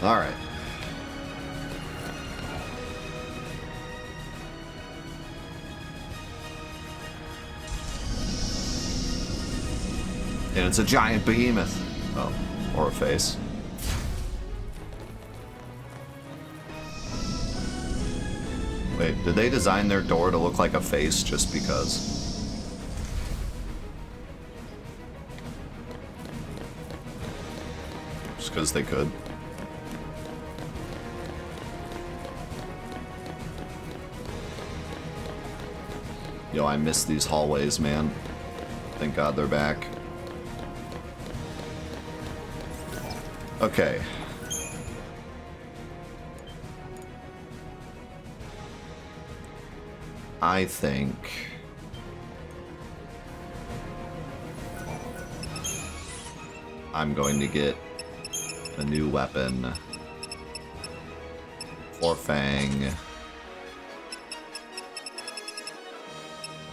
Alright. And it's a giant behemoth. Oh, or a face. Wait, did they design their door to look like a face just because? Just because they could. Yo, I miss these hallways, man. Thank God they're back. Okay. I think I'm going to get a new weapon for Fang.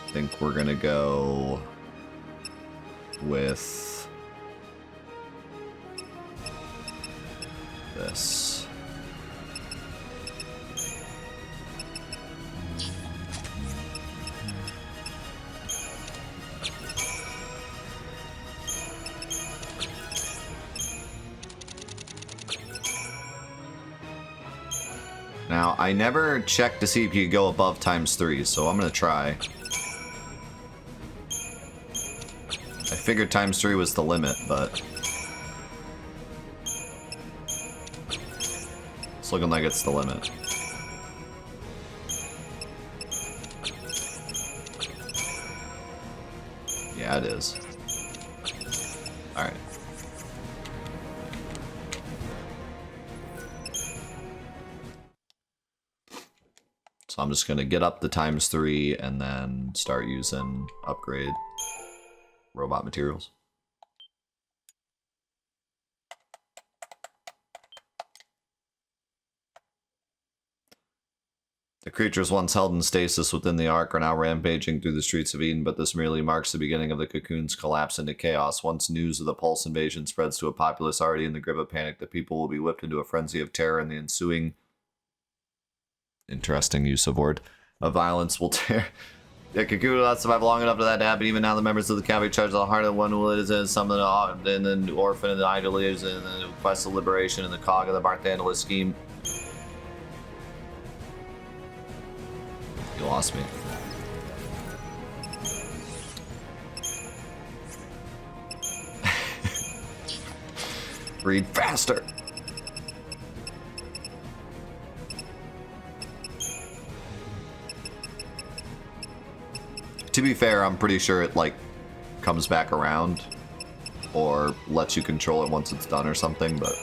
I think we're gonna go with this. Now, I never checked to see if you could go above ×3, so I'm gonna try. I figured ×3 was the limit, but it's looking like it's the limit. Yeah, it is. Alright. So I'm just gonna get up the ×3 and then start using upgrade robot materials. The creatures once held in stasis within the Ark are now rampaging through the streets of Eden, but this merely marks the beginning of the Cocoon's collapse into chaos. Once news of the Pulse invasion spreads to a populace already in the grip of panic, the people will be whipped into a frenzy of terror, and the ensuing, interesting use of word, of violence will tear. The Cocoon will not survive long enough for that to happen. Even now, the members of the cavalry charge the heart of one who is in some of the and then orphan and the idolies and the quest of liberation and the cog of the Barthandalus scheme. You lost me. Read faster. To be fair, I'm pretty sure it, like, comes back around or lets you control it once it's done or something, but...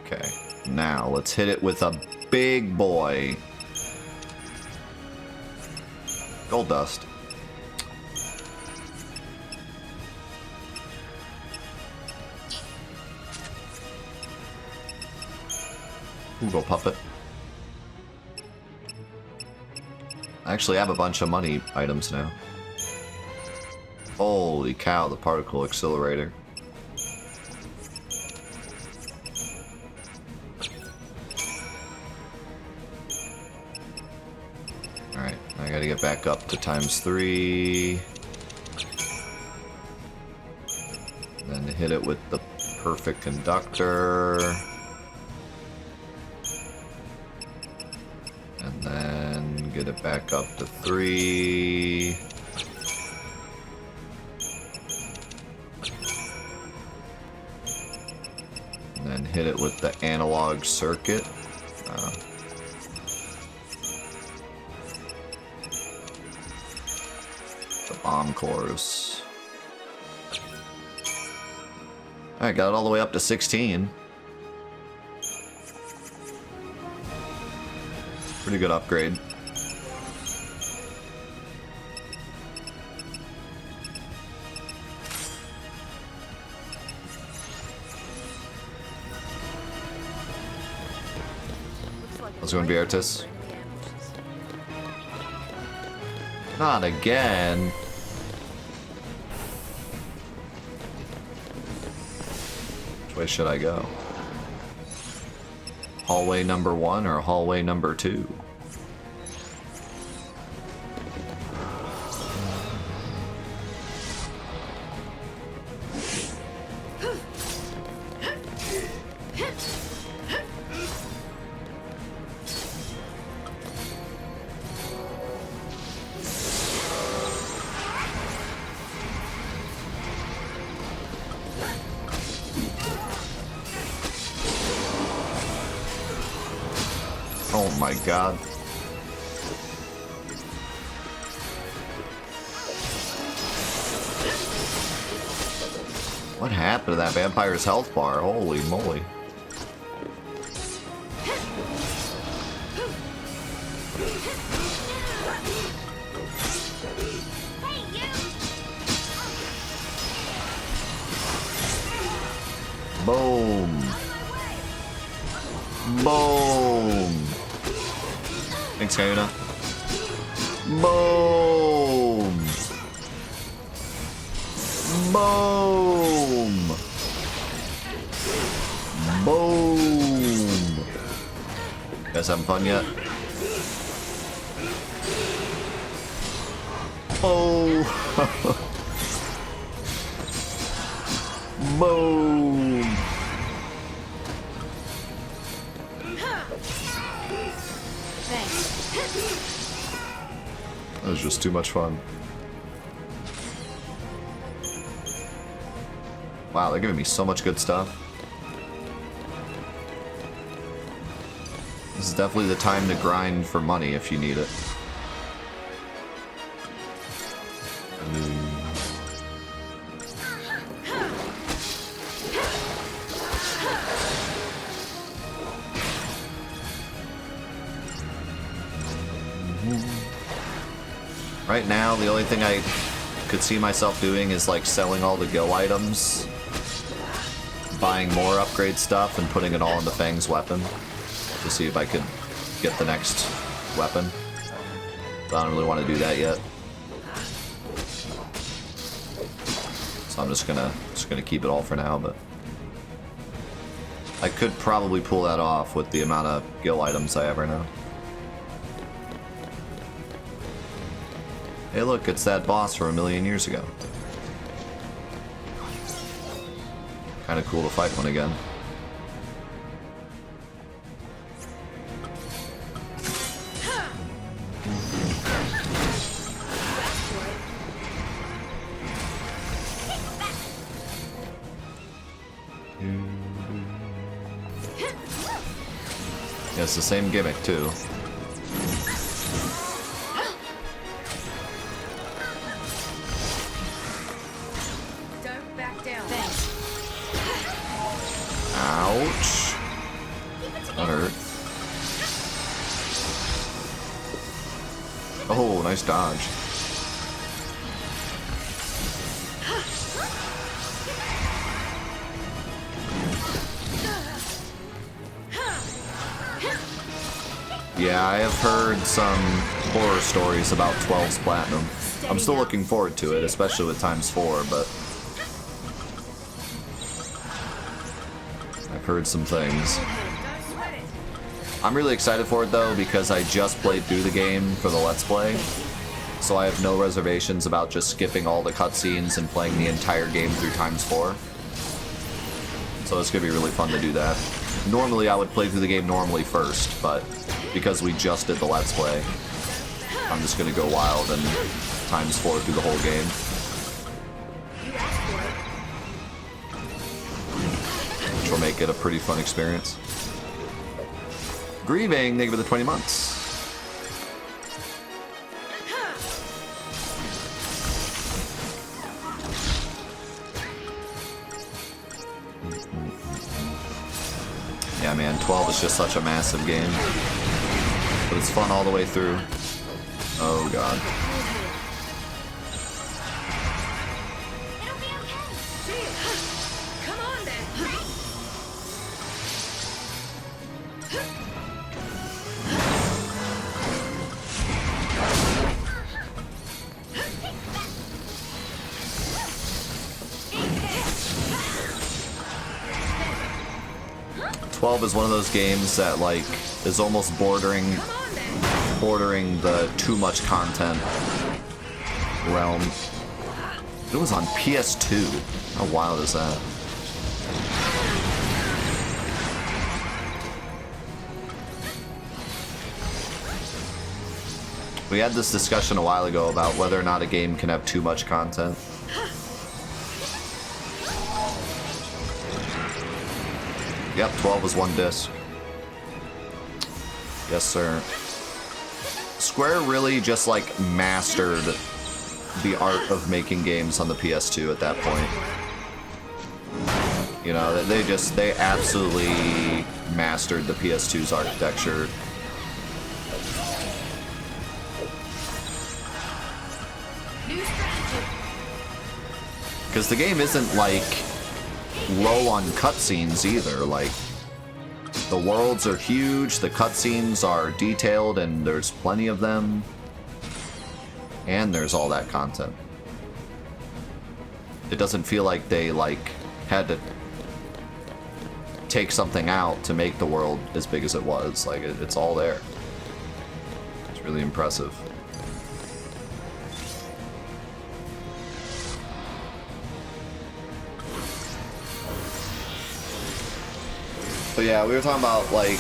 Okay, now let's hit it with a big boy. Gold dust. Go puppet. I actually have a bunch of money items now. Holy cow, the particle accelerator. Alright, I gotta get back up to ×3. Then hit it with the perfect conductor. And then get it back up to 3. And then hit it with the analog circuit. The bomb cores. Alright, got it all the way up to 16. Pretty good upgrade. Let's go in Viertis. Not again. Which way should I go? Hallway number 1 or hallway number 2? Oh my god. What happened to that vampire's health bar? Holy moly. Boom. Boom. Thanks, Kayuna. Boom. Boom. Boom. You guys having fun yet? Oh. Boom. That was just too much fun. Wow, they're giving me so much good stuff. This is definitely the time to grind for money if you need it. Right now, the only thing I could see myself doing is like selling all the gil items, buying more upgrade stuff, and putting it all into Fang's weapon to see if I could get the next weapon. But I don't really want to do that yet. So I'm just gonna keep it all for now, but I could probably pull that off with the amount of gil items I have right now. Hey look, it's that boss from 1,000,000 years ago. Kinda cool to fight one again. Yeah, it's the same gimmick too. Ouch. That hurt. Oh, nice dodge. Yeah, I have heard some horror stories about 12's Platinum. I'm still looking forward to it, especially with ×4, but I've heard some things. I'm really excited for it though because I just played through the game for the Let's Play, so I have no reservations about just skipping all the cutscenes and playing the entire game through ×4. So it's gonna be really fun to do that. Normally I would play through the game normally first, but because we just did the Let's Play, I'm just gonna go wild and ×4 through the whole game. Which will make it a pretty fun experience. Grieving, thank you for the 20 months. Yeah, man, 12 is just such a massive game. But it's fun all the way through. Oh, God. 12 is one of those games that like is almost bordering the too much content realm. It was on PS2. How wild is that? We had this discussion a while ago about whether or not a game can have too much content. Yep, 12 was one disc. Yes, sir. Square really just like mastered the art of making games on the PS2 at that point. You know, they absolutely mastered the PS2's architecture. Because the game isn't like low on cutscenes either. Like, the worlds are huge, the cutscenes are detailed, and there's plenty of them. And there's all that content. It doesn't feel like they like had to take something out to make the world as big as it was. Like, it's all there. It's really impressive. But yeah, we were talking about like,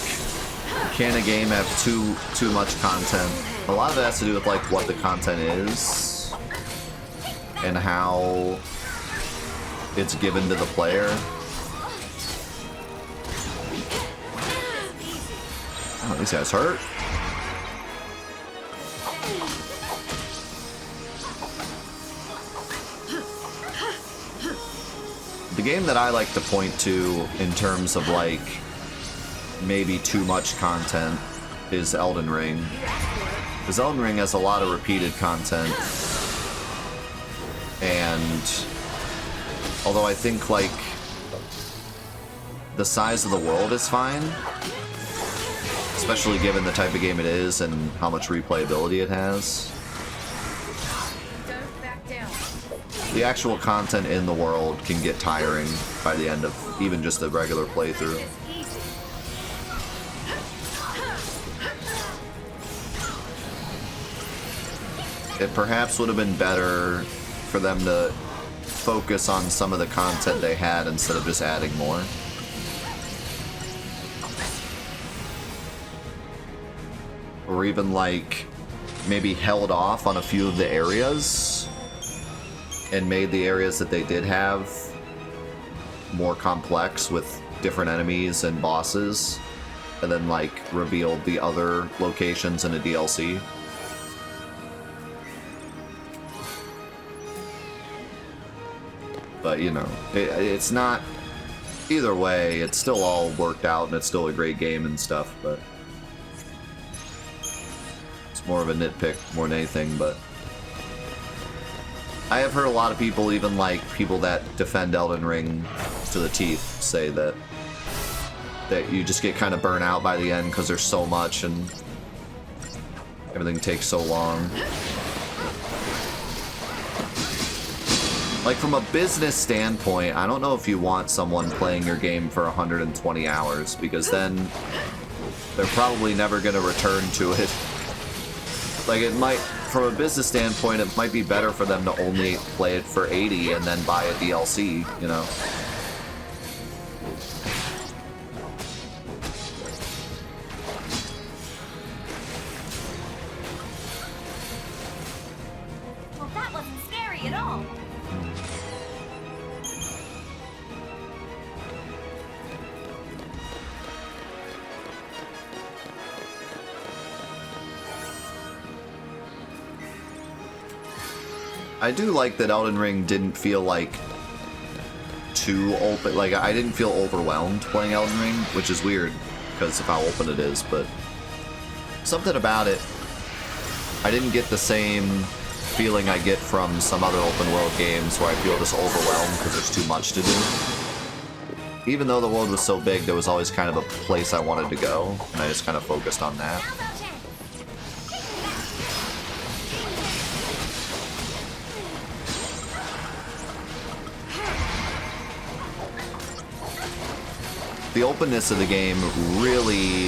can a game have too much content? A lot of it has to do with like what the content is and how it's given to the player. Oh, these guys hurt. The game that I like to point to in terms of like maybe too much content is Elden Ring. Because Elden Ring has a lot of repeated content. And although I think like the size of the world is fine, especially given the type of game it is and how much replayability it has, the actual content in the world can get tiring by the end of even just a regular playthrough. It perhaps would have been better for them to focus on some of the content they had instead of just adding more. Or even like maybe held off on a few of the areas and made the areas that they did have more complex with different enemies and bosses, and then like revealed the other locations in a DLC. But you know, it's not, either way, it's still all worked out and it's still a great game and stuff, but it's more of a nitpick more than anything. But I have heard a lot of people, even like people that defend Elden Ring to the teeth, say that you just get kind of burnt out by the end because there's so much and everything takes so long. Like, from a business standpoint, I don't know if you want someone playing your game for 120 hours, because then they're probably never going to return to it. Like, it might, from a business standpoint, it might be better for them to only play it for 80 and then buy a DLC, you know? Well, that wasn't scary at all. I do like that Elden Ring didn't feel like too open. Like, I didn't feel overwhelmed playing Elden Ring, which is weird because of how open it is, but something about it, I didn't get the same feeling I get from some other open world games where I feel just overwhelmed because there's too much to do. Even though the world was so big, there was always kind of a place I wanted to go, and I just kind of focused on that. The the openness of the game really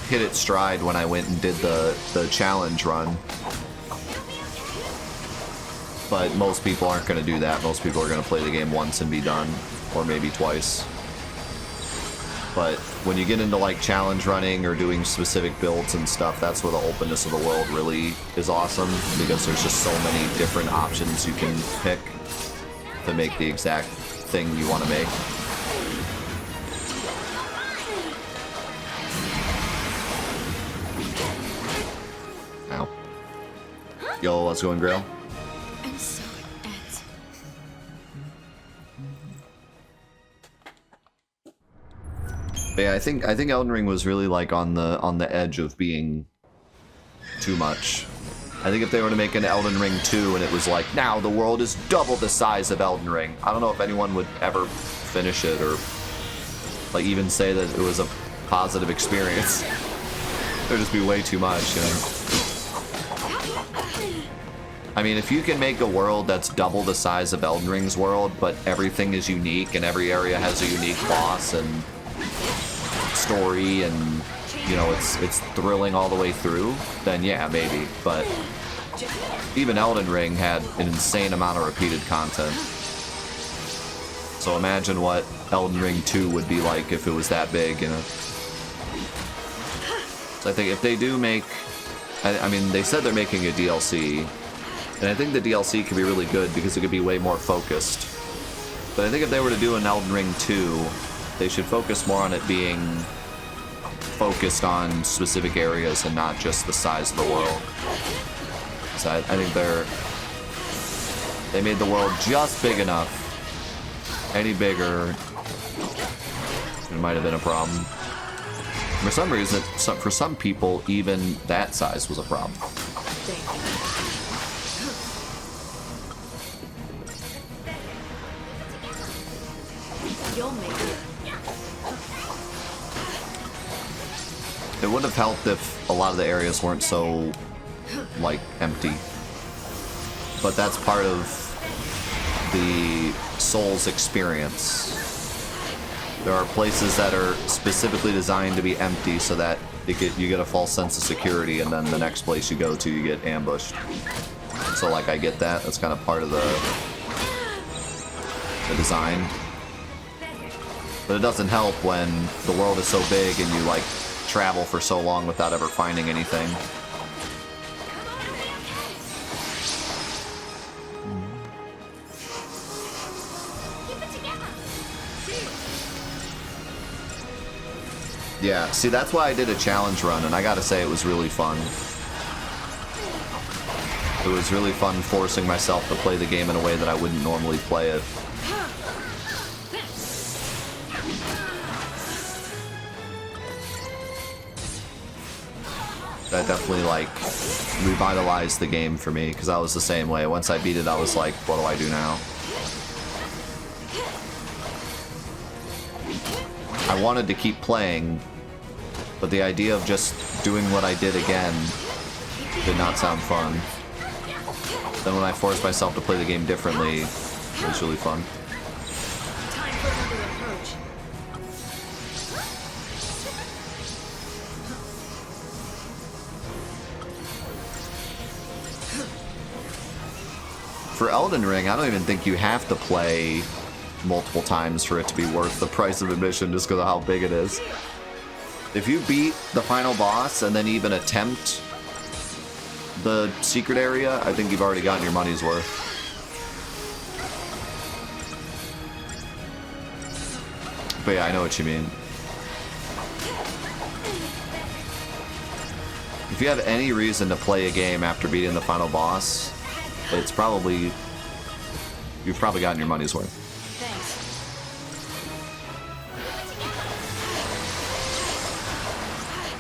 hit its stride when I went and did the challenge run. But most people aren't going to do that. Most people are going to play the game once and be done, or maybe twice. But when you get into like challenge running or doing specific builds and stuff, that's where the openness of the world really is awesome, because there's just so many different options you can pick to make the exact thing you want to make. Ow. Yo, let's go in Grail. I'm so dense. But yeah, I think Elden Ring was really like on the edge of being too much. I think if they were to make an Elden Ring 2 and it was like, now the world is double the size of Elden Ring, I don't know if anyone would ever finish it or like even say that it was a positive experience. There'd just be way too much, you know. I mean, if you can make a world that's double the size of Elden Ring's world, but everything is unique and every area has a unique boss and story and, you know, it's thrilling all the way through, then yeah, maybe. But even Elden Ring had an insane amount of repeated content. So imagine what Elden Ring 2 would be like if it was that big, you know. So I think if they do make, I mean, they said they're making a DLC, and I think the DLC could be really good because it could be way more focused. But I think if they were to do an Elden Ring 2, they should focus more on it being focused on specific areas and not just the size of the world. So I think they made the world just big enough. Any bigger, it might have been a problem. For some reason, for some people, even that size was a problem. You'll make it. It would have helped if a lot of the areas weren't so, like, empty. But that's part of the Souls experience. There are places that are specifically designed to be empty so that you get a false sense of security, and then the next place you go to, you get ambushed. So, like, I get that. That's kind of part of the design. But it doesn't help when the world is so big and you, like, travel for so long without ever finding anything. Yeah, see, that's why I did a challenge run, and I gotta say it was really fun. It was really fun forcing myself to play the game in a way that I wouldn't normally play it. That definitely, like, revitalized the game for me, because I was the same way. Once I beat it, I was like, what do I do now? I wanted to keep playing, but the idea of just doing what I did again did not sound fun. Then when I forced myself to play the game differently, it was really fun. Time for another approach. For Elden Ring, I don't even think you have to play multiple times for it to be worth the price of admission just because of how big it is. If you beat the final boss and then even attempt the secret area, I think you've already gotten your money's worth. But yeah, I know what you mean. If you have any reason to play a game after beating the final boss, it's probably, you've probably gotten your money's worth. Thanks.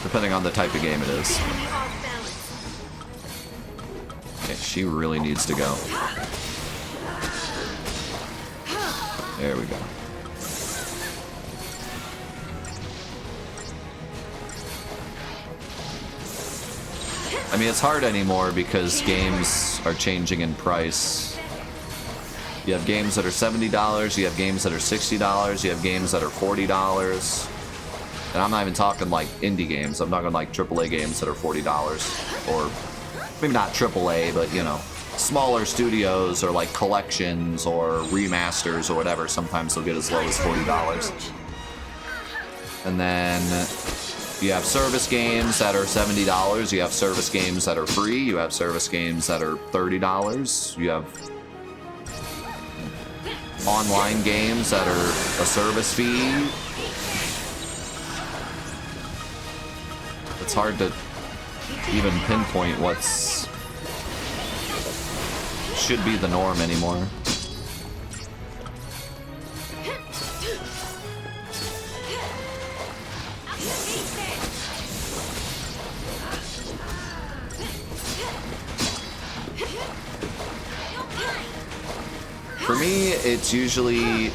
Depending on the type of game it is. Off balance. Okay, she really needs to go. There we go. I mean, it's hard anymore because games are changing in price. You have games that are $70, you have games that are $60, you have games that are $40. And I'm not even talking like indie games. I'm talking like AAA games that are $40. Or maybe not AAA, but you know, smaller studios or like collections or remasters or whatever. Sometimes they'll get as low as $40. And then you have service games that are $70. You have service games that are free. You have service games that are $30. You have online games that are a service fee. It's hard to even pinpoint what's should be the norm anymore. For me, it's usually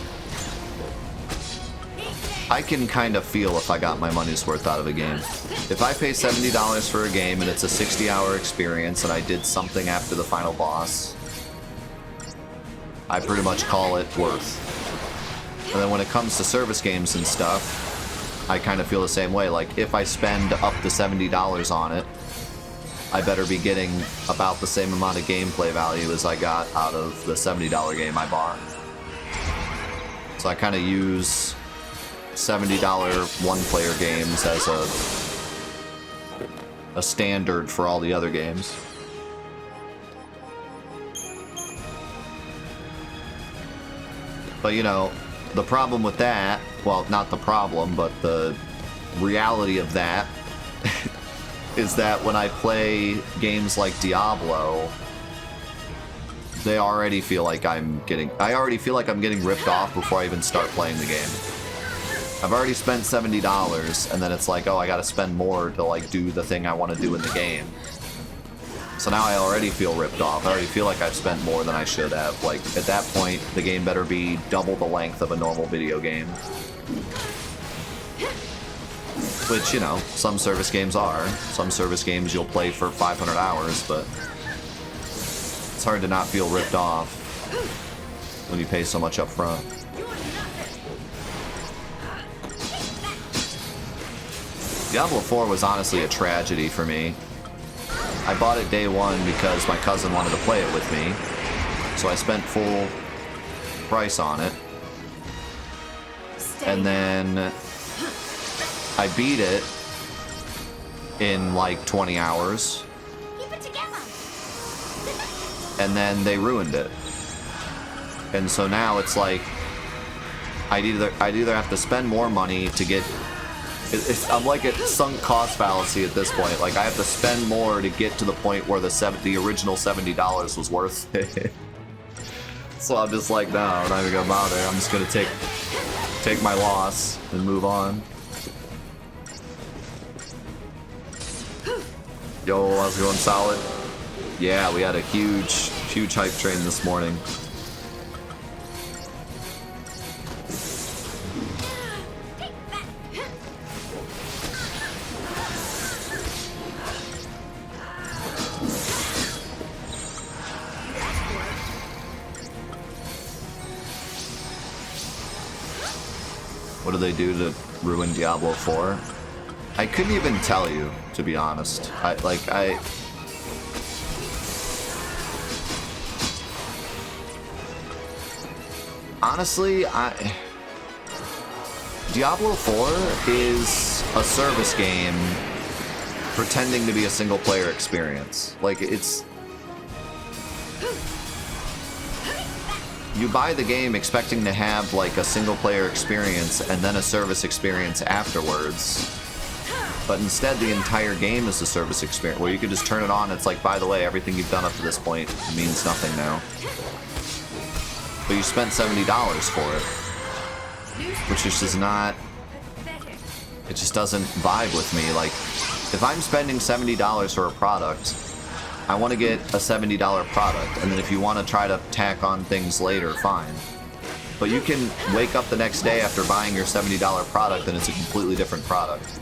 I can kind of feel if I got my money's worth out of a game. If I pay $70 for a game and it's a 60-hour experience and I did something after the final boss, I pretty much call it worth. And then when it comes to service games and stuff, I kind of feel the same way. Like, if I spend up to $70 on it, I better be getting about the same amount of gameplay value as I got out of the $70 game I bought. So I kind of use $70 one-player games as a standard for all the other games. But you know, the problem with that, well, not the problem, but the reality of that is that when I play games like Diablo, I already feel like I'm getting ripped off before I even start playing the game. I've already spent $70 and then it's like, oh, I gotta spend more to like do the thing I want to do in the game. So now I already feel ripped off. I already feel like I've spent more than I should have. Like, at that point, the game better be double the length of a normal video game. Which, you know, some service games are. Some service games you'll play for 500 hours, but it's hard to not feel ripped off when you pay so much up front. Diablo 4 was honestly a tragedy for me. I bought it day one because my cousin wanted to play it with me, so I spent full price on it. And then I beat it in like 20 hours. Keep it together. And then they ruined it. And so now it's like I'd either have to spend more money to get I'm like at sunk cost fallacy at this point. Like, I have to spend more to get to the point where the original $70 was worth it. So I'm just like, no, I'm not even gonna bother. I'm just gonna take my loss and move on. Yo, how's it going, solid? Yeah, we had a huge hype train this morning. What do they do to ruin Diablo 4? I couldn't even tell you, to be honest. Honestly, Diablo 4 is a service game pretending to be a single player experience. Like, it's... You buy the game expecting to have like a single player experience and then a service experience afterwards. But instead the entire game is a service experience where you could just turn it on. It's like, by the way, everything you've done up to this point means nothing now. But you spent $70 for it. Which is just not... It just doesn't vibe with me. Like, if I'm spending $70 for a product, I want to get a $70 product, and then if you want to try to tack on things later, fine. But you can wake up the next day after buying your $70 product and it's a completely different product.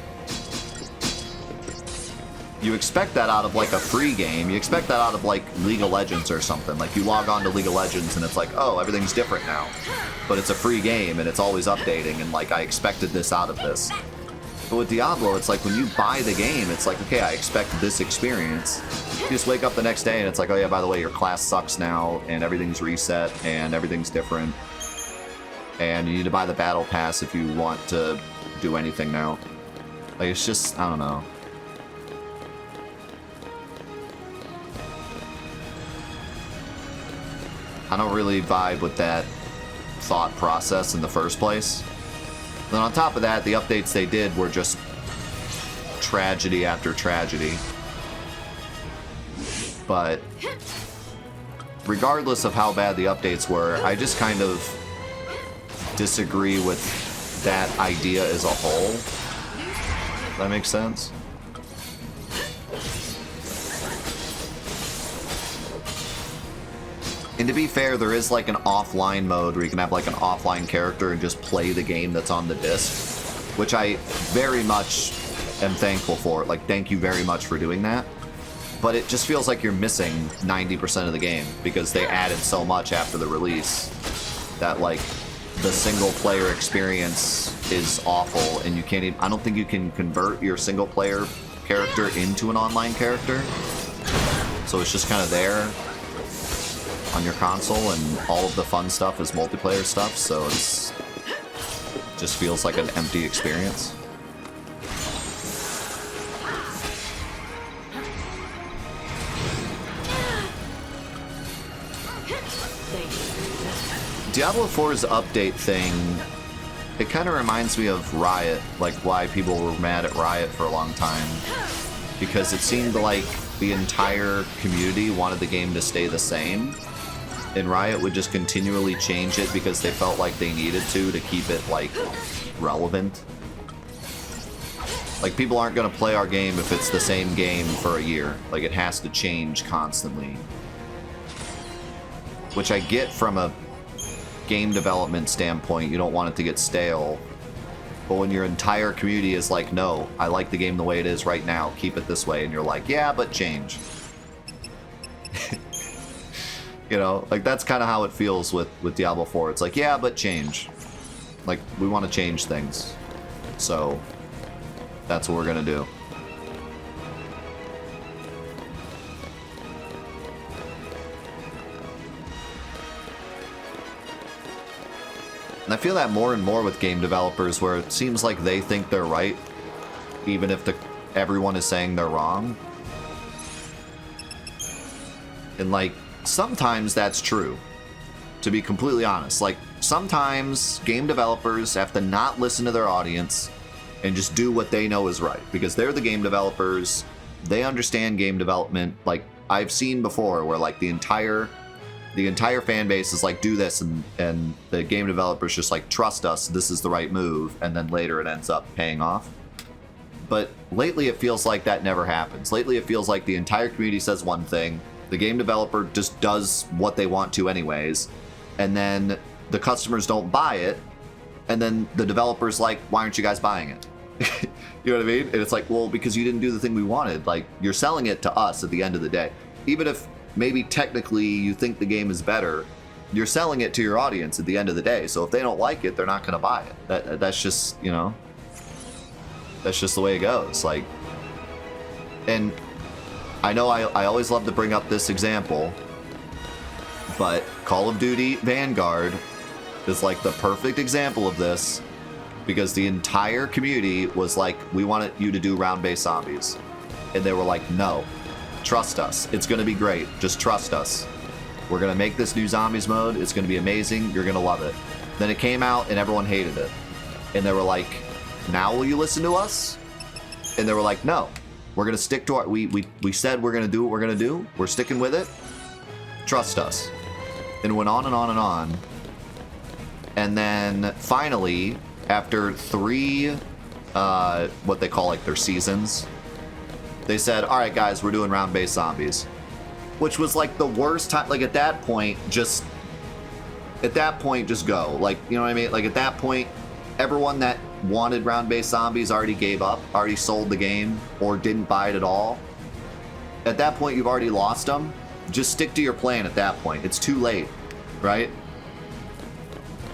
you expect that out of like a free game. You expect that out of like League of Legends or something. Like you log on to League of Legends and it's like, oh, everything's different now. But it's a free game and it's always updating, and like I expected this out of this. But with Diablo, it's like when you buy the game, it's like, okay, I expect this experience. You just wake up the next day and it's like, oh yeah, by the way, your class sucks now and everything's reset and everything's different. And you need to buy the battle pass if you want to do anything now. Like, it's just, I don't know. I don't really vibe with that thought process in the first place. Then on top of that, the updates they did were just tragedy after tragedy. But regardless of how bad the updates were, I just kind of disagree with that idea as a whole. That makes sense? And to be fair, there is like an offline mode where you can have like an offline character and just play the game that's on the disc, which I very much am thankful for. Like, thank you very much for doing that. But it just feels like you're missing 90% of the game because they added so much after the release that like the single player experience is awful, and you can't even, I don't think you can convert your single player character into an online character. So it's just kind of there on your console, and all of the fun stuff is multiplayer stuff, so it's just feels like an empty experience. Diablo 4's update thing, it kind of reminds me of Riot, like why people were mad at Riot for a long time, because it seemed like the entire community wanted the game to stay the same, and Riot would just continually change it because they felt like they needed to keep it like relevant. Like, people aren't going to play our game if it's the same game for a year. Like, it has to change constantly, which I get from a game development standpoint. You don't want it to get stale, but when your entire community is like, no, I like the game the way it is right now, keep it this way, and you're like, yeah, but change. You know, like, that's kind of how it feels with Diablo 4. It's like, yeah, but change. Like, we want to change things, so that's what we're gonna do. And I feel that more and more with game developers, where it seems like they think they're right, even if everyone is saying they're wrong. And, like, sometimes that's true, to be completely honest. Like, sometimes game developers have to not listen to their audience and just do what they know is right, because they're the game developers. They understand game development. Like, I've seen before where, like, the entire fan base is like, do this, and the game developers just like, trust us, this is the right move, and then later it ends up paying off. But lately it feels like that never happens. Lately it feels like the entire community says one thing, the game developer just does what they want to anyways, and then the customers don't buy it, and then the developer's like, why aren't you guys buying it? You know what I mean? And it's like, well, because you didn't do the thing we wanted. Like, you're selling it to us at the end of the day. Even if maybe technically you think the game is better, you're selling it to your audience at the end of the day. So if they don't like it, they're not going to buy it. That's just, you know, that's just the way it goes. Like, and I know I always love to bring up this example, but Call of Duty Vanguard is like the perfect example of this, because the entire community was like, we want you to do round-based zombies. And they were like, no, trust us. It's going to be great. Just trust us. We're going to make this new zombies mode. It's going to be amazing. You're going to love it. Then it came out and everyone hated it. And they were like, now will you listen to us? And they were like, no, we're going to stick to our, we said we're going to do what we're going to do. We're sticking with it. Trust us. And it went on and on and on. And then finally, after 3, what they call like their seasons, they said, all right, guys, we're doing round-based zombies, which was like the worst time. Like, at that point, just go. Like, you know what I mean? Like, at that point, everyone that wanted round-based zombies already gave up, already sold the game, or didn't buy it at all. at that point you've already lost them. Just stick to your plan at that point. It's too late, right?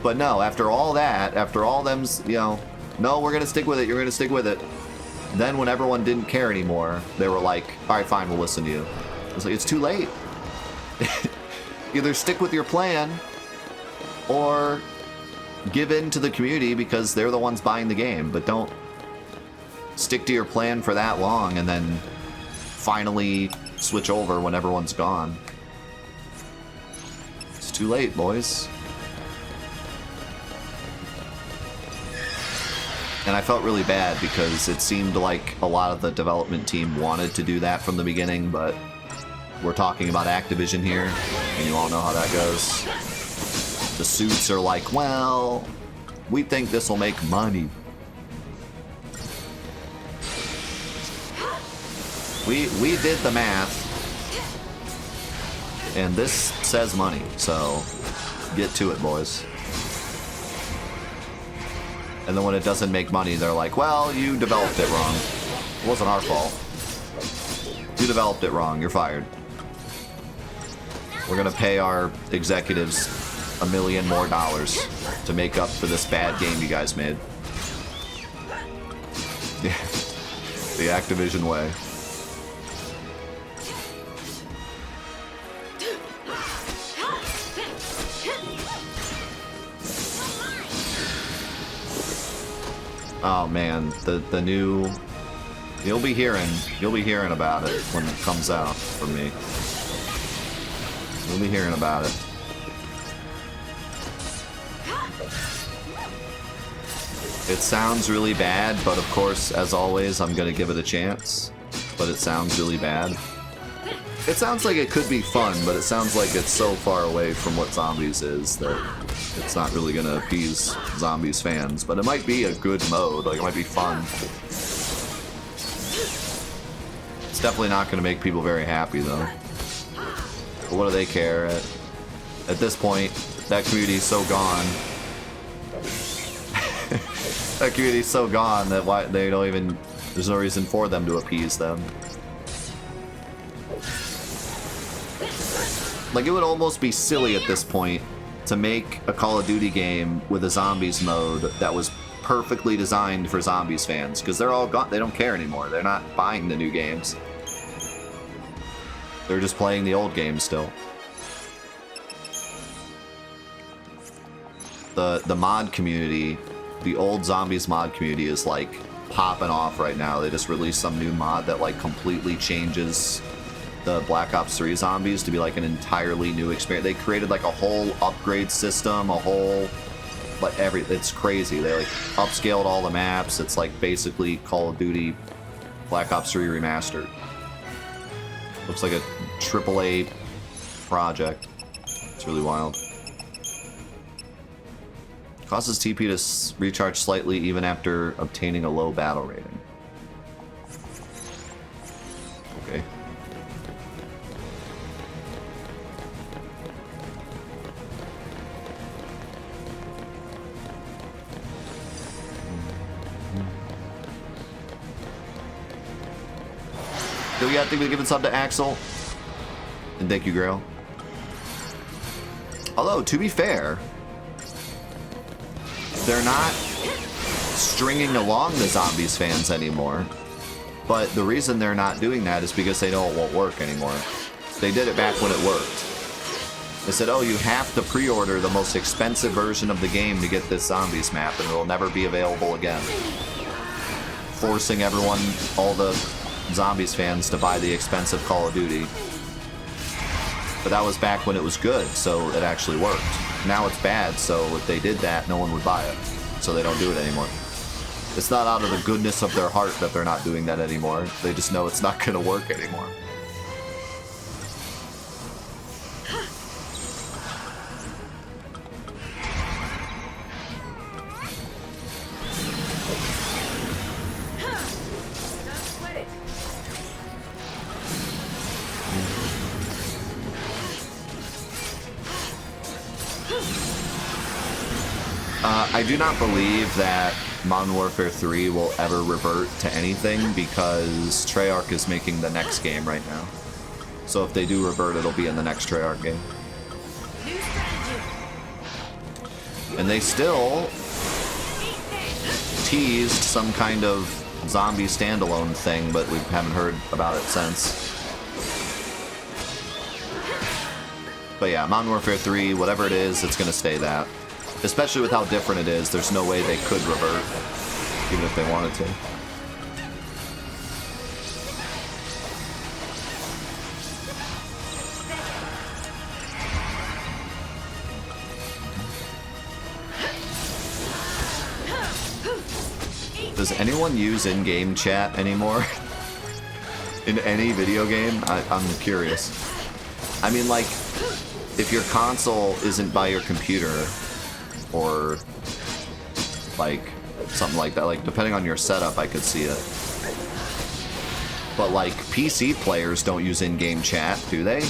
But no, after all that, after all them's, you know, no, we're gonna stick with it, you're gonna stick with it. Then when everyone didn't care anymore, they were like, all right, fine, we'll listen to you. It's like, it's too late. Either stick with your plan or give in to the community because they're the ones buying the game, but don't stick to your plan for that long and then finally switch over when everyone's gone. It's too late, boys. And I felt really bad because it seemed like a lot of the development team wanted to do that from the beginning, but we're talking about Activision here, and you all know how that goes. The suits are like, well, we think this will make money. We did the math, and this says money, so get to it, boys. And then when it doesn't make money, they're like, well, you developed it wrong. It wasn't our fault. You developed it wrong. You're fired. We're gonna pay our executives $1 million more to make up for this bad game you guys made. Yeah. The Activision way. Oh man, the new, you'll be hearing about it when it comes out from me. You'll be hearing about it. It sounds really bad, but of course, as always, I'm gonna give it a chance. But it sounds really bad. It sounds like it could be fun, but it sounds like it's so far away from what Zombies is that it's not really gonna appease Zombies fans. But it might be a good mode, like it might be fun. It's definitely not gonna make people very happy though. But what do they care? At this point, that community's so gone. That community's so gone that why they don't even, there's no reason for them to appease them. Like, it would almost be silly at this point to make a Call of Duty game with a Zombies mode that was perfectly designed for Zombies fans, because they're all gone. They don't care anymore. They're not buying the new games. They're just playing the old games still. The mod community, the old Zombies mod community is like popping off right now. They just released some new mod that like completely changes the Black Ops 3 Zombies to be like an entirely new experience. They created like a whole upgrade system, a whole, like it's crazy. They like upscaled all the maps. It's like basically Call of Duty Black Ops 3 remastered. Looks like a AAA project. It's really wild. Causes TP to recharge slightly even after obtaining a low battle rating. Okay. Do we got to think we're giving sub to Axel? And thank you, Grail. Although, to be fair, they're not stringing along the Zombies fans anymore. But the reason they're not doing that is because they know it won't work anymore. They did it back when it worked. They said, oh, you have to pre-order the most expensive version of the game to get this Zombies map, and it will never be available again. Forcing everyone, all the Zombies fans, to buy the expensive Call of Duty. But that was back when it was good, so it actually worked. Now it's bad, so if they did that, no one would buy it. So they don't do it anymore. It's not out of the goodness of their heart that they're not doing that anymore. They just know it's not going to work anymore. I do not believe that Modern Warfare 3 will ever revert to anything because Treyarch is making the next game right now. So if they do revert, it'll be in the next Treyarch game. New strategy. And they still teased some kind of zombie standalone thing, but we haven't heard about it since. But yeah, Modern Warfare 3, whatever it is, it's gonna stay that. Especially with how different it is, there's no way they could revert, even if they wanted to. Does anyone use in-game chat anymore? In any video game? I'm curious. I mean, like, if your console isn't by your computer, or, like, something like that, like, depending on your setup, I could see it. But, like, PC players don't use in-game chat, do they?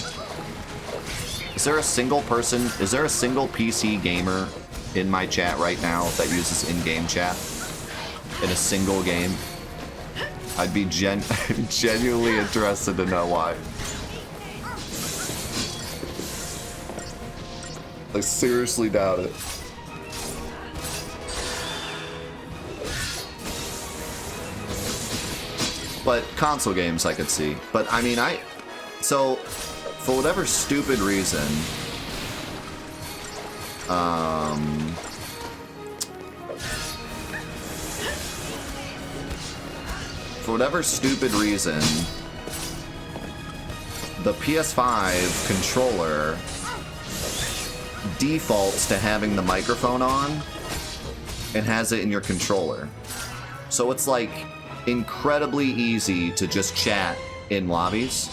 Is there a single PC gamer in my chat right now that uses in-game chat? In a single game? I'd be genuinely interested to know why. I seriously doubt it. But console games I could see. But I mean, so for whatever stupid reason, the PS5 controller defaults to having the microphone on and has it in your controller. So it's like incredibly easy to just chat in lobbies.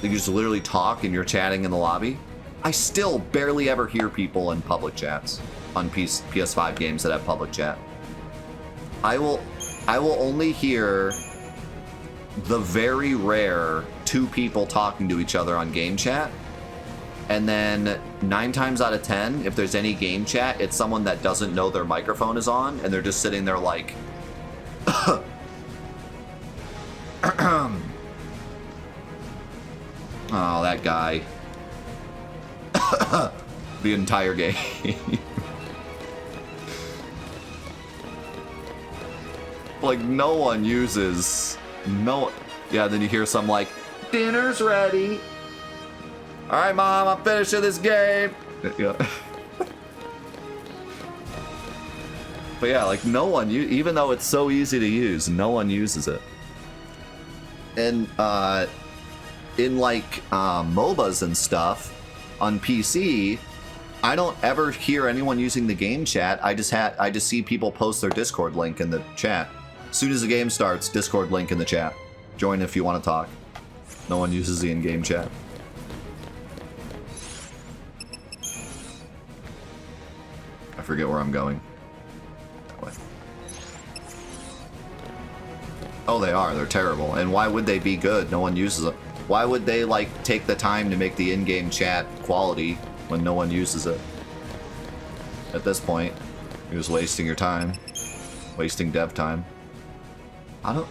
You just literally talk and you're chatting in the lobby. I still barely ever hear people in public chats on PS5 games that have public chat. I will only hear the very rare 2 people talking to each other on game chat. And then 9 times out of 10, if there's any game chat, it's someone that doesn't know their microphone is on, and they're just sitting there like, oh, that guy. The entire game. Like, no one uses... Yeah, then you hear some like, dinner's ready. Alright, Mom, I'm finishing this game. Yeah. But yeah, like, no one, even though it's so easy to use, no one uses it. And, in, like, MOBAs and stuff, on PC, I don't ever hear anyone using the game chat. I just see people post their Discord link in the chat. As soon as the game starts, Discord link in the chat. Join if you want to talk. No one uses the in-game chat. I forget where I'm going. That way. Oh, they are. They're terrible. And why would they be good? No one uses them. Why would they, like, take the time to make the in-game chat quality when no one uses it? At this point, you're just wasting your time. Wasting dev time. I don't...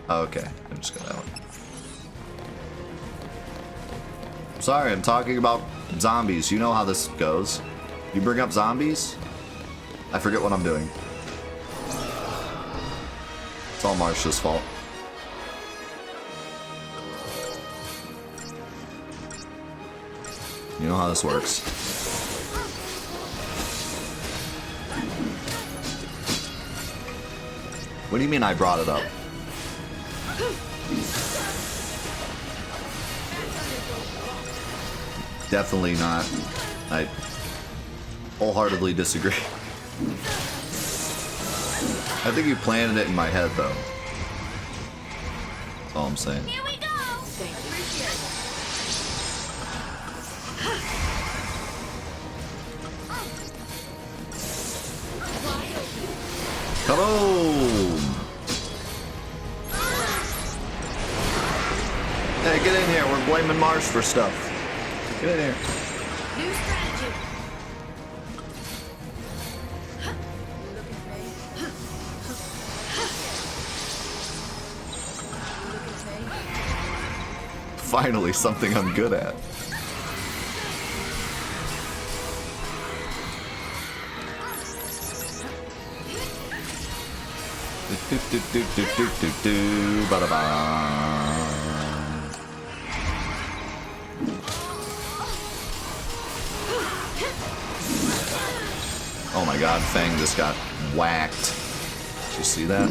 Oh, okay. I'm just gonna... Sorry, I'm talking about zombies. You know how this goes. You bring up zombies, I forget what I'm doing. It's all Marsha's fault. You know how this works. What do you mean I brought it up? Definitely not. I wholeheartedly disagree. I think you planted it in my head, though. That's all I'm saying. Here we go! Kaboom! Hey, get in here. We're blaming Marsh for stuff. Get in here. New strategy. Finally, something I'm good at. Ba-da-ba. Oh my god, Fang just got whacked. Did you see that?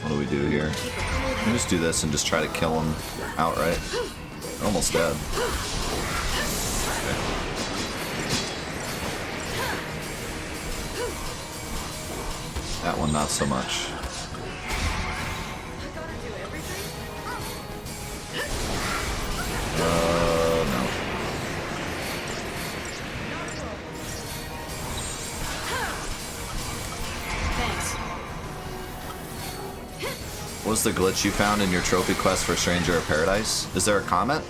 What do we do here? We just do this and just try to kill him outright. Almost dead. Okay. That one, not so much. No. Thanks. What was the glitch you found in your trophy quest for Stranger of Paradise? Is there a comment?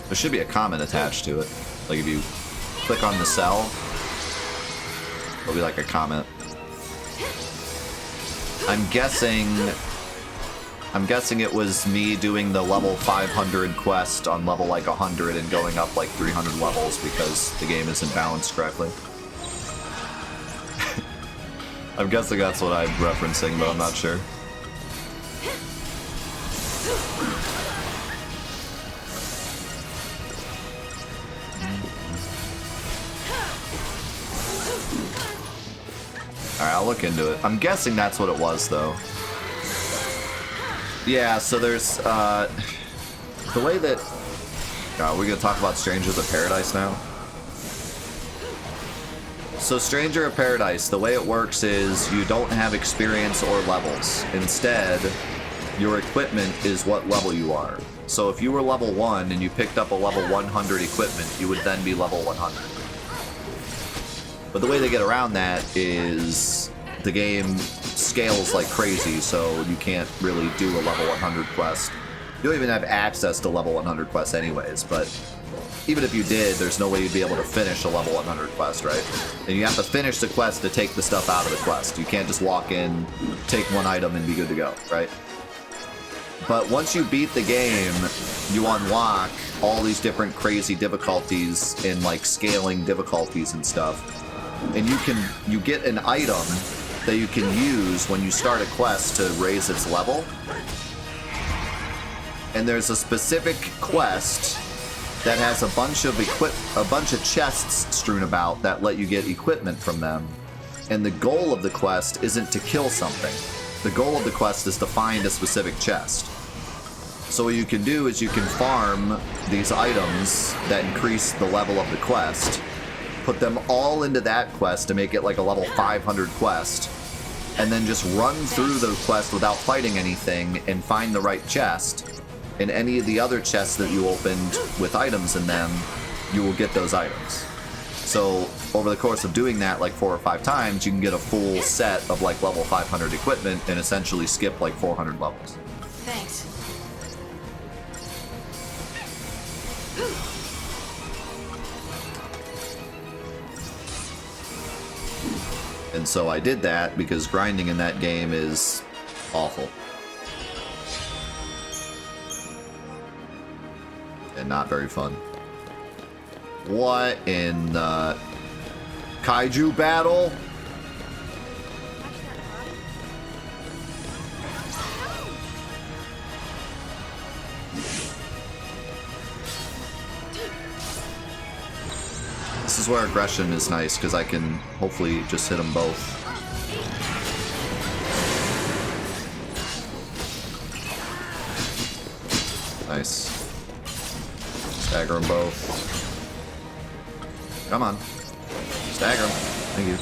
There should be a comment attached to it. Like if you click on the cell, there'll be like a comment. I'm guessing it was me doing the level 500 quest on level like 100 and going up like 300 levels because the game isn't balanced correctly. I'm guessing that's what I'm referencing, but I'm not sure. Alright, I'll look into it. I'm guessing that's what it was, though. Yeah, so there's, the way that... we're gonna talk about Strangers of Paradise now? So Stranger of Paradise, the way it works is you don't have experience or levels. Instead, your equipment is what level you are. So if you were level 1 and you picked up a level 100 equipment, you would then be level 100. But the way they get around that is the game scales like crazy, so you can't really do a level 100 quest. You don't even have access to level 100 quests anyways, but even if you did, there's no way you'd be able to finish a level 100 quest, right? And you have to finish the quest to take the stuff out of the quest. You can't just walk in, take one item, and be good to go, right? But once you beat the game, you unlock all these different crazy difficulties in like scaling difficulties and stuff. And you get an item that you can use when you start a quest to raise its level. And there's a specific quest that has a bunch of chests strewn about that let you get equipment from them. And the goal of the quest isn't to kill something. The goal of the quest is to find a specific chest. So what you can do is you can farm these items that increase the level of the quest, put them all into that quest to make it like a level 500 quest, and then just run through the quest without fighting anything and find the right chest. And any of the other chests that you opened with items in them, you will get those items. So over the course of doing that like 4 or 5 times, you can get a full set of like level 500 equipment and essentially skip like 400 levels. Thanks. And so I did that because grinding in that game is awful. And not very fun. What in the kaiju battle? This is where aggression is nice, because I can hopefully just hit them both. Nice. Stagger them both. Come on. Stagger them. Thank you.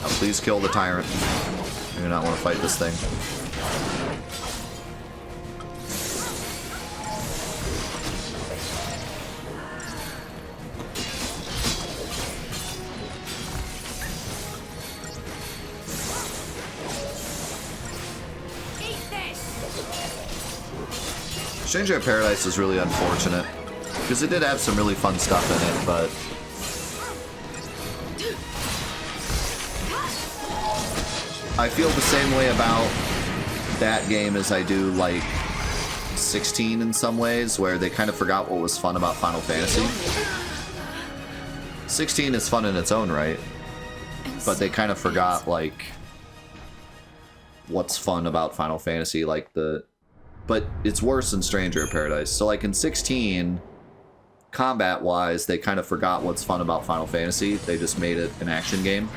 Now please kill the tyrant. I do not want to fight this thing. Stranger in Paradise is really unfortunate because it did have some really fun stuff in it, but I feel the same way about that game as I do like 16 in some ways, where they kind of forgot what was fun about Final Fantasy. 16 is fun in its own right, but they kind of forgot like what's fun about Final Fantasy, like but it's worse than Stranger in Paradise. So like in 16, combat wise, they kind of forgot what's fun about Final Fantasy. They just made it an action game.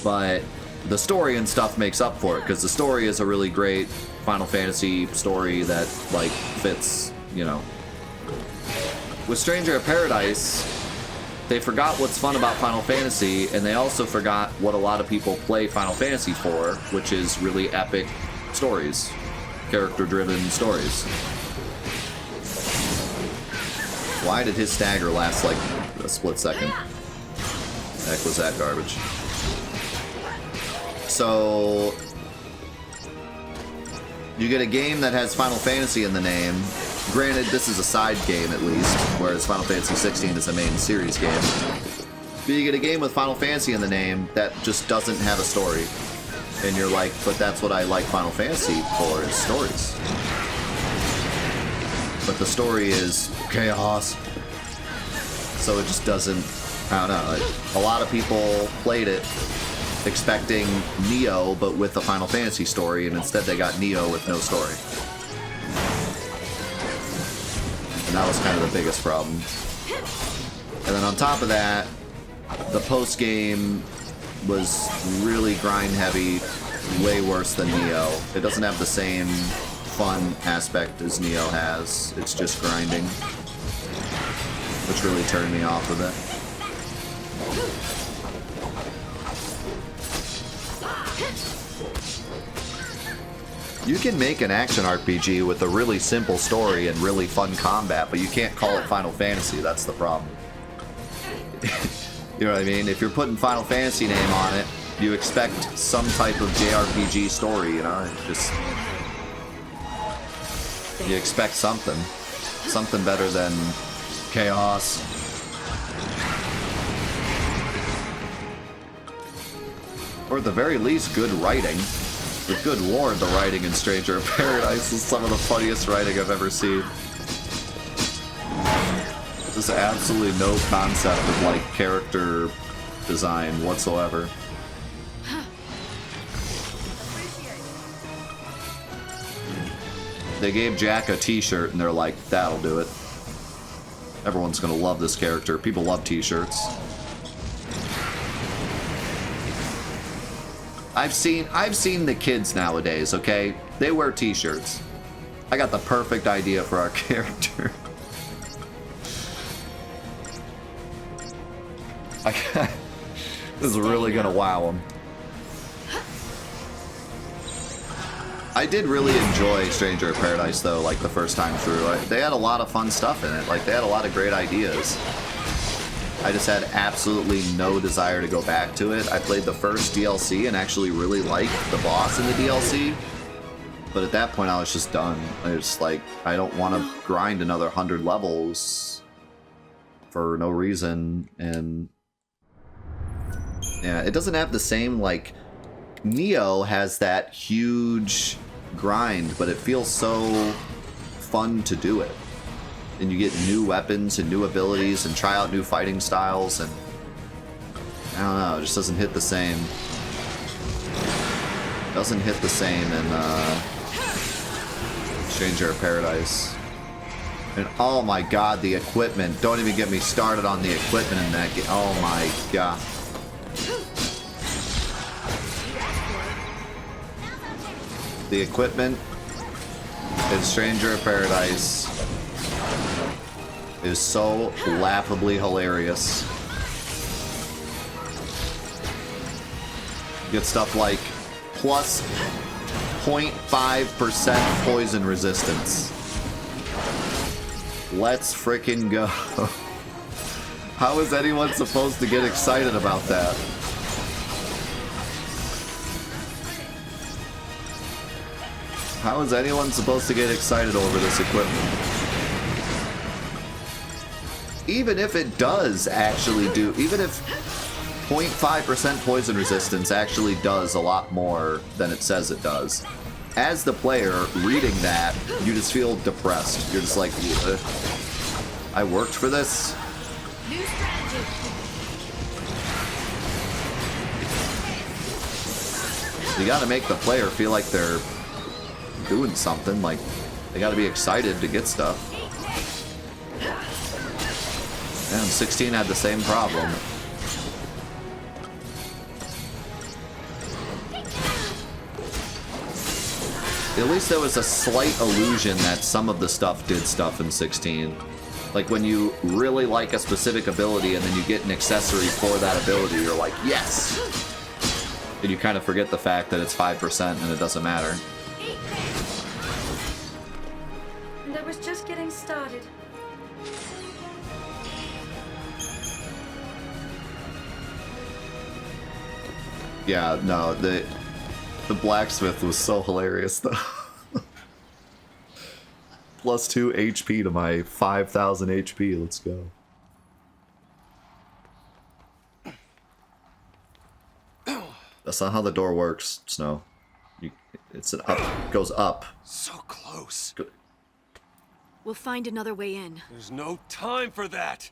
But the story and stuff makes up for it, because the story is a really great Final Fantasy story that like fits, you know. With Stranger in Paradise, they forgot what's fun about Final Fantasy, and they also forgot what a lot of people play Final Fantasy for, which is really epic stories, character-driven stories. Why did his stagger last like a split second? Heck was that garbage? So you get a game that has Final Fantasy in the name. Granted, this is a side game at least, whereas Final Fantasy XVI is a main series game. But you get a game with Final Fantasy in the name that just doesn't have a story. And you're like, but that's what I like Final Fantasy for, is stories. But the story is chaos. So it just doesn't, I don't know. Like, a lot of people played it expecting Neo, but with a Final Fantasy story, and instead they got Neo with no story. And that was kind of the biggest problem. And then on top of that, the post-game was really grind heavy, way worse than Neo. It doesn't have the same fun aspect as Neo has. It's just grinding, which really turned me off of it. You can make an action RPG with a really simple story and really fun combat, but you can't call it Final Fantasy. That's the problem. You know what I mean? If you're putting Final Fantasy name on it, you expect some type of JRPG story, you know? Just, you expect something. Something better than chaos. Or at the very least, good writing. With good lore, the writing in Stranger in Paradise is some of the funniest writing I've ever seen. Just absolutely no concept of like character design whatsoever. They gave Jack a t-shirt and they're like, that'll do it. Everyone's gonna love this character. People love t-shirts. I've seen the kids nowadays, okay? They wear t-shirts. I got the perfect idea for our character. This is really gonna wow them. I did really enjoy Stranger in Paradise though, like the first time through. They had a lot of fun stuff in it. Like they had a lot of great ideas. I just had absolutely no desire to go back to it. I played the first DLC and actually really liked the boss in the DLC. But at that point I was just done. I was like, I don't want to grind another 100 levels for no reason. And yeah, it doesn't have the same, like, Neo has that huge grind, but it feels so fun to do it. And you get new weapons and new abilities and try out new fighting styles, and I don't know, it just doesn't hit the same. Doesn't hit the same in Stranger in Paradise. And oh my god, the equipment. Don't even get me started on the equipment in that game. Oh my god. The equipment in Stranger in Paradise is so laughably hilarious. You get stuff like plus 0.5% poison resistance. Let's frickin' go. How is anyone supposed to get excited about that? How is anyone supposed to get excited over this equipment? Even if it does actually do, even if 0.5% poison resistance actually does a lot more than it says it does, as the player reading that, you just feel depressed. You're just like, I worked for this? New strategy. You gotta make the player feel like they're doing something, like they gotta be excited to get stuff. And 16 had the same problem. At least there was a slight illusion that some of the stuff did stuff in 16. Like when you really like a specific ability and then you get an accessory for that ability, you're like, yes! And you kind of forget the fact that it's 5% and it doesn't matter. And I was just getting started. Yeah, no, the blacksmith was so hilarious though. Plus 2 HP to my 5,000 HP. Let's go. That's not how the door works, Snow. It's an up. It goes up. So close. We'll find another way in. There's no time for that.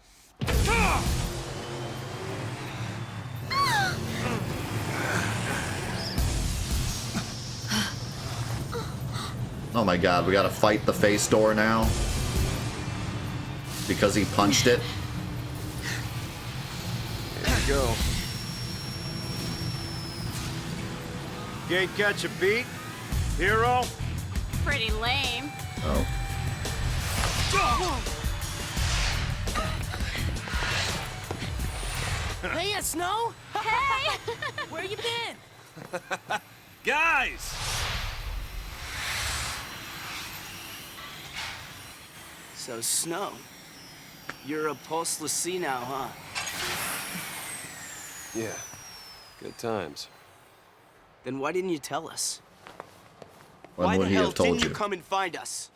Oh my god, we gotta fight the face door now? Because he punched it? Here we go. Can't catch a beat? Hero? Pretty lame. Oh. Hey, Snow! Hey! Where you been? Guys! So, Snow, you're a postless sea now, huh? Yeah. Good times. Then why didn't you tell us? When Why would the he hell have told didn't you? you come and find us?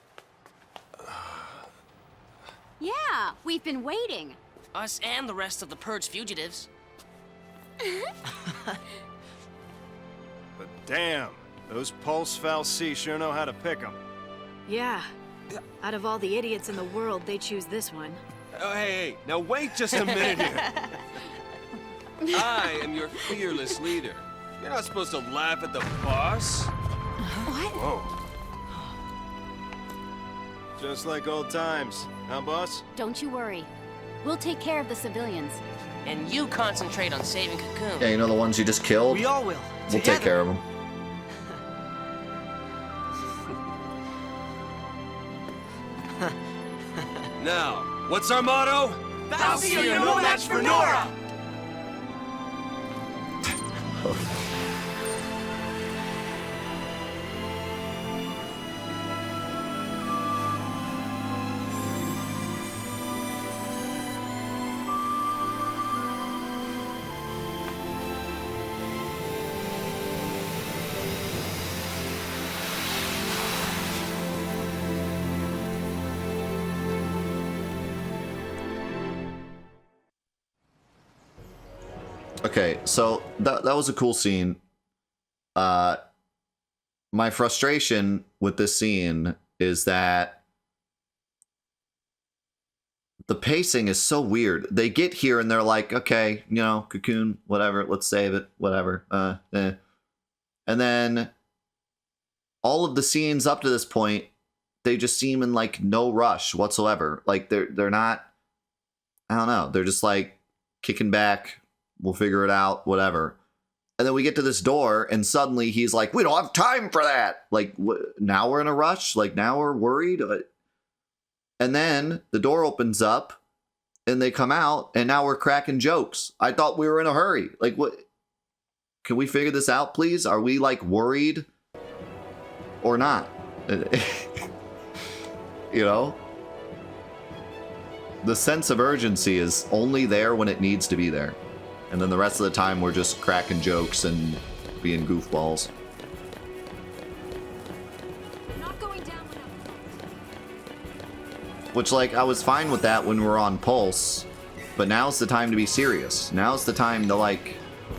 Yeah, we've been waiting. Us and the rest of the Purge fugitives. But damn, those Pulse Fal'Cie sure know how to pick 'em. Yeah. Out of all the idiots in the world, they choose this one. Oh, hey, now wait just a minute here. I am your fearless leader. You're not supposed to laugh at the boss. What? Whoa. Just like old times, huh, boss? Don't you worry. We'll take care of the civilians. And you concentrate on saving Cocoon. Yeah, you know the ones you just killed? We all will. We'll take care of them. Now, what's our motto? Fal'Cie are no match for Nora! Okay, so that was a cool scene. My frustration with this scene is that the pacing is so weird. They get here and they're like, okay, you know, Cocoon, whatever, let's save it, whatever. And then all of the scenes up to this point, they just seem in like no rush whatsoever. Like they're not, I don't know, they're just like kicking back. We'll figure it out, whatever. And then we get to this door, and suddenly he's like, we don't have time for that. Like, now we're in a rush? Like, now we're worried? And then the door opens up, and they come out, and now we're cracking jokes. I thought we were in a hurry. Like, what? Can we figure this out, please? Are we, like, worried? Or not? You know? The sense of urgency is only there when it needs to be there. And then the rest of the time, we're just cracking jokes and being goofballs. Which, like, I was fine with that when we were on Pulse, but now's the time to be serious. Now's the time to, like,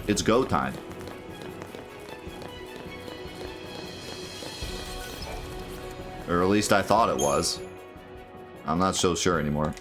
it's go time. Or at least I thought it was. I'm not so sure anymore.